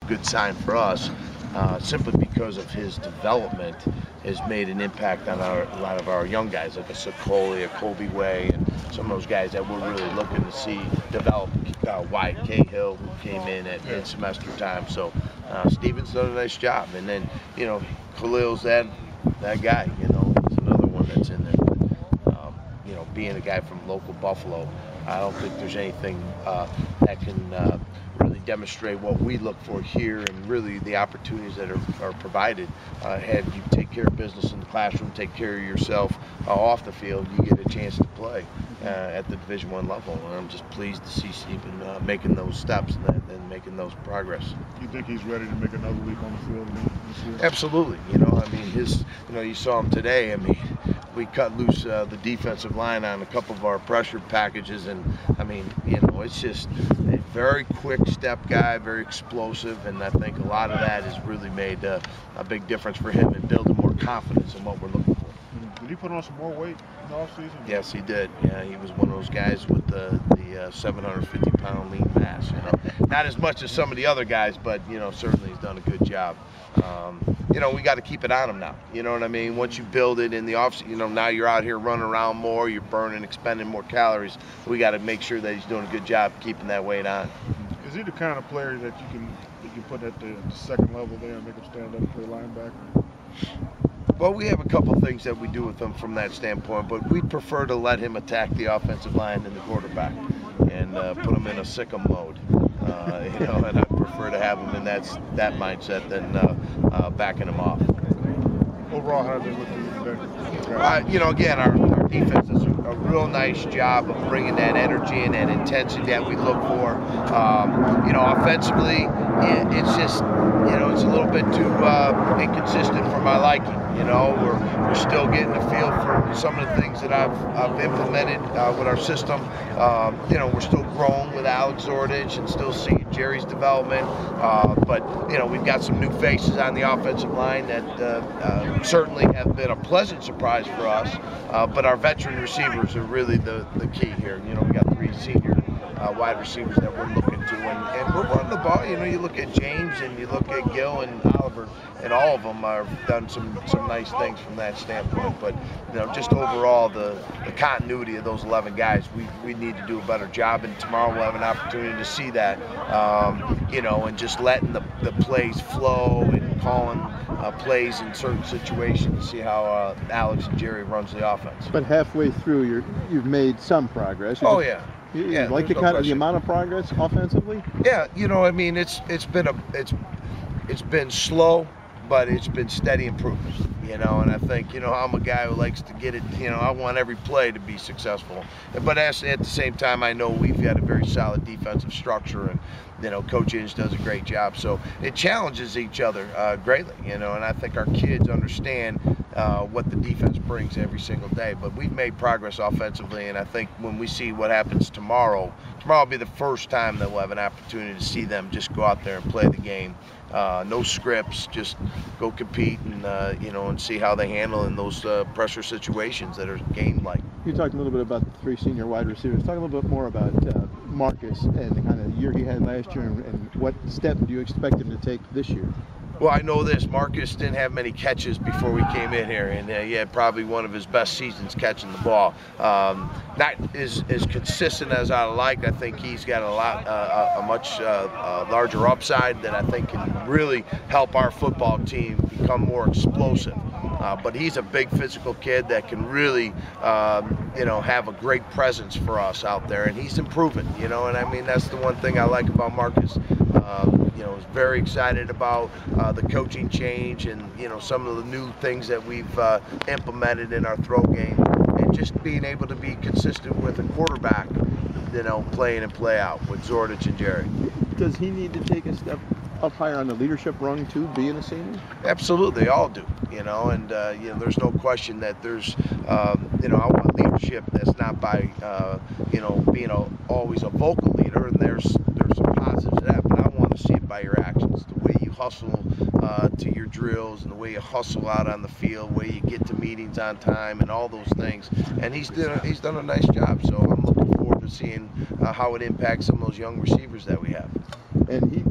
good sign for us, simply because of his development has made an impact on a lot of our young guys, like a Sokoli, a Colby Way, and some of those guys that we're really looking to see develop. Wyatt Cahill, who came in at semester time. So Steven's done a nice job. And then, you know, Khalil's that guy, you know, he's another one that's in there. But, you know, being a guy from local Buffalo, I don't think there's anything that can really demonstrate what we look for here, and really the opportunities that are provided. Have you take care of business in the classroom, take care of yourself off the field, you get a chance to play at the Division I level. And I'm just pleased to see Stephen making those steps and making those progress. You think he's ready to make another leap on the field this year? Absolutely. You know, I mean, you saw him today. I mean, we cut loose the defensive line on a couple of our pressure packages, and I mean, you know, it's just a very quick step guy, very explosive, and I think a lot of that has really made a big difference for him and building more confidence in what we're looking for. Did he put on some more weight in the offseason? Yes, he did. Yeah, he was one of those guys with the 750-pound lean mass. You know, not as much as some of the other guys, but you know, certainly he's done a good job. You know, we got to keep it on him now. You know what I mean? Once you build it in the off, you know, now you're out here running around more, you're burning, expending more calories. We got to make sure that he's doing a good job keeping that weight on. Is he the kind of player that you can put at the second level there and make him stand up and play linebacker? Well, we have a couple things that we do with him from that standpoint, but we prefer to let him attack the offensive line and the quarterback and put him in a sick 'em mode. You know, and I prefer to have him in that mindset than backing him off. Overall, how did they look to you today? You know, again, our defense does a real nice job of bringing that energy and that intensity that we look for. You know, offensively, it's just, you know, it's a little bit too inconsistent for my liking. You know, we're still getting a feel for some of the things that I've implemented with our system. You know, we're still growing with Alex Zordich and still seeing Jerry's development. But, you know, we've got some new faces on the offensive line that certainly have been a pleasant surprise for us. But our veteran receivers are really the key here. You know, we got 3 senior wide receivers that we're looking to, and we're running the ball. You know, you look at James and you look at Gill and Oliver, and all of them have done some nice things from that standpoint. But you know, just overall the continuity of those 11 guys, we need to do a better job, and tomorrow we'll have an opportunity to see that. You know, and just letting the plays flow and calling plays in certain situations, see how Alex and Jerry runs the offense. But halfway through, you've made some progress. Oh yeah. You like the amount of progress offensively? Yeah, you know, I mean, it's been slow, but it's been steady improvement. You know, and I think, you know, I'm a guy who likes to get it. You know, I want every play to be successful. But at the same time, I know we've got a very solid defensive structure, and you know, Coach Inge does a great job. So it challenges each other greatly. You know, and I think our kids understand what the defense brings every single day. But we've made progress offensively, and I think when we see what happens tomorrow will be the first time that we'll have an opportunity to see them just go out there and play the game. No scripts, just go compete and you know, and see how they handle in those pressure situations that are game-like. You talked a little bit about the 3 senior wide receivers. Talk a little bit more about Marcus and the kind of year he had last year, and what step do you expect him to take this year? Well, I know this. Marcus didn't have many catches before we came in here, and he had probably one of his best seasons catching the ball. Not as consistent as I'd like. I think he's got a much larger upside that I think can really help our football team become more explosive. But he's a big physical kid that can really, you know, have a great presence for us out there, and he's improving. You know, and I mean, that's the one thing I like about Marcus. You know, very excited about the coaching change and, you know, some of the new things that we've implemented in our throw game, and just being able to be consistent with a quarterback, you know, playing and play out with Zordich and Jerry. Does he need to take a step up higher on the leadership rung too, being a senior? Absolutely, they all do. You know, and you know, there's no question that there's, you know, I want leadership that's not by, you know, being always a vocal leader, and there's some positives to that, but I want to see it by your actions, the way you hustle to your drills, and the way you hustle out on the field, the way you get to meetings on time, and all those things. And he's done a nice job. So I'm looking forward to seeing how it impacts some of those young receivers that we have. And